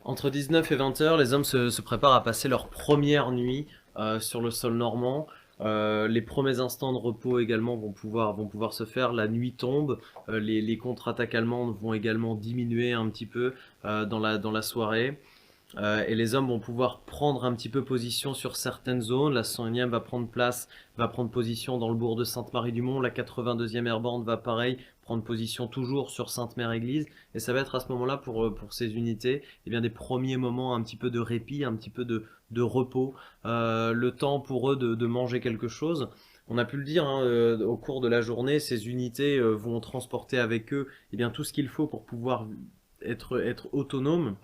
Entre 19 et 20 heures, les hommes se préparent à passer leur première nuit sur le sol normand. Les premiers instants de repos également vont pouvoir se faire. La nuit tombe, les contre-attaques allemandes vont également diminuer un petit peu dans la soirée. Et les hommes vont pouvoir prendre un petit peu position sur certaines zones. La 101e va prendre position dans le bourg de Sainte-Marie-du-Mont. La 82e Airborne va pareil prendre position toujours sur Sainte-Mère-Église. Et ça va être à ce moment-là pour ces unités, eh bien, des premiers moments un petit peu de répit, un petit peu de repos, le temps pour eux de manger quelque chose. On a pu le dire hein, au cours de la journée, ces unités vont transporter avec eux eh bien, tout ce qu'il faut pour pouvoir être autonomes,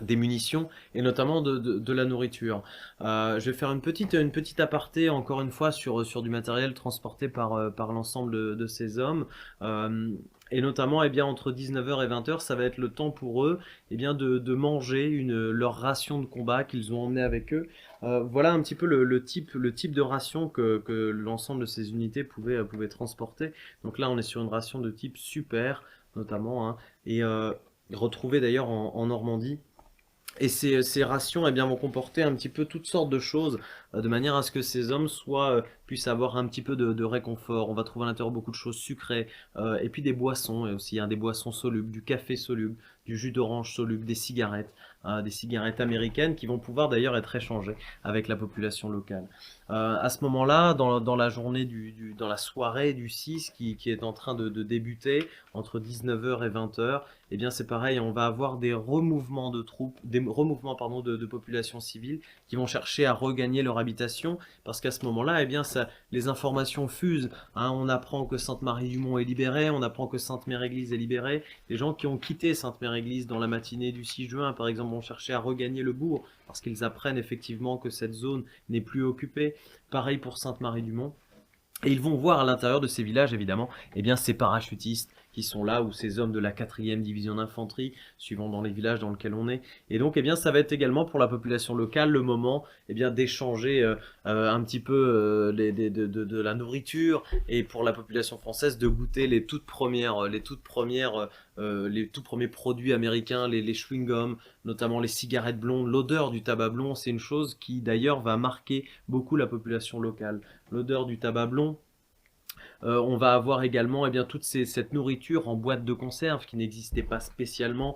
des munitions et notamment de la nourriture. Je vais faire une petite aparté encore une fois sur du matériel transporté par l'ensemble de ces hommes. Et notamment, eh bien, entre 19 heures et 20 heures, ça va être le temps pour eux eh bien, de manger leur ration de combat qu'ils ont emmené avec eux. Voilà un petit peu le type de ration que l'ensemble de ces unités pouvaient transporter. Donc là, on est sur une ration de type super, notamment, hein, et retrouvée d'ailleurs en Normandie. Et ces rations eh bien, vont comporter un petit peu toutes sortes de choses, de manière à ce que ces hommes puissent avoir un petit peu de réconfort. On va trouver à l'intérieur beaucoup de choses sucrées, et puis des boissons, et aussi hein, des boissons solubles, du café soluble, du jus d'orange soluble, des cigarettes américaines qui vont pouvoir d'ailleurs être échangées avec la population locale. À ce moment-là, dans la journée dans la soirée du 6 qui est en train de débuter, entre 19 heures et 20 heures, eh bien c'est pareil, on va avoir des remouvements de troupes, des remouvements pardon, de populations civiles qui vont chercher à regagner leur habitation, parce qu'à ce moment-là, eh bien les informations fusent. Hein, on apprend que Sainte-Marie-du-Mont est libérée, on apprend que Sainte-Mère-Église est libérée. Les gens qui ont quitté Sainte-Mère-Église dans la matinée du 6 juin, par exemple, vont chercher à regagner le bourg, parce qu'ils apprennent effectivement que cette zone n'est plus occupée. Pareil pour Sainte-Marie-du-Mont. Et ils vont voir à l'intérieur de ces villages, évidemment, eh bien, ces parachutistes qui sont là, ou ces hommes de la 4e division d'infanterie, suivant dans les villages dans lesquels on est. Et donc, eh bien, ça va être également pour la population locale le moment eh bien, d'échanger un petit peu de la nourriture, et pour la population française de goûter les tout premiers produits américains, les chewing-gums, notamment les cigarettes blondes. L'odeur du tabac blond, c'est une chose qui d'ailleurs va marquer beaucoup la population locale. L'odeur du tabac blond. On va avoir également eh bien, cette nourriture en boîte de conserve qui n'existait pas spécialement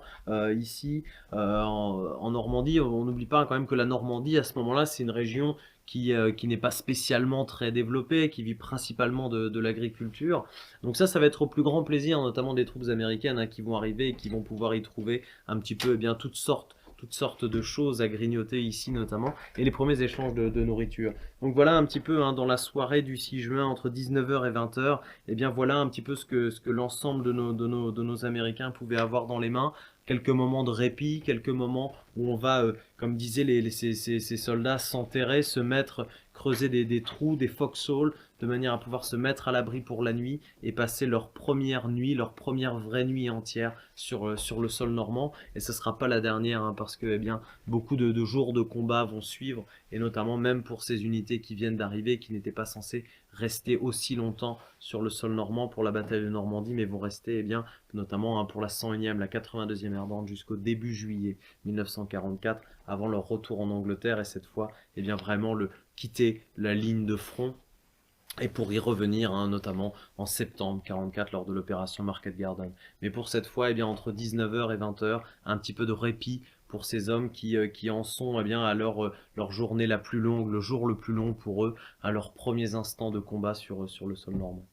ici en Normandie. On n'oublie pas quand même que la Normandie, à ce moment-là, c'est une région qui n'est pas spécialement très développée, qui vit principalement de l'agriculture. Donc ça va être au plus grand plaisir, notamment des troupes américaines hein, qui vont arriver et qui vont pouvoir y trouver un petit peu eh bien, toutes sortes de choses à grignoter ici notamment, et les premiers échanges de nourriture. Donc voilà un petit peu hein, dans la soirée du 6 juin entre 19 heures et 20 heures, et bien voilà un petit peu ce que l'ensemble de nos Américains pouvaient avoir dans les mains. Quelques moments de répit, quelques moments où on va, comme disaient ces soldats, s'enterrer, se mettre, creuser des trous, des foxholes, de manière à pouvoir se mettre à l'abri pour la nuit et passer leur première nuit, leur première vraie nuit entière sur le sol normand. Et ce ne sera pas la dernière, hein, parce que eh bien, beaucoup de jours de combat vont suivre, et notamment même pour ces unités qui viennent d'arriver, qui n'étaient pas censées rester aussi longtemps sur le sol normand pour la bataille de Normandie, mais vont rester, eh bien, notamment hein, pour la 101e, la 82e Airborne, jusqu'au début juillet 1944, avant leur retour en Angleterre, et cette fois, eh bien, vraiment quitter la ligne de front, et pour y revenir, hein, notamment en septembre 44 lors de l'opération Market Garden. Mais pour cette fois, eh bien, entre 19 heures et 20 heures, un petit peu de répit pour ces hommes qui en sont eh bien, à leur journée la plus longue, le jour le plus long pour eux, à leurs premiers instants de combat sur le sol normand.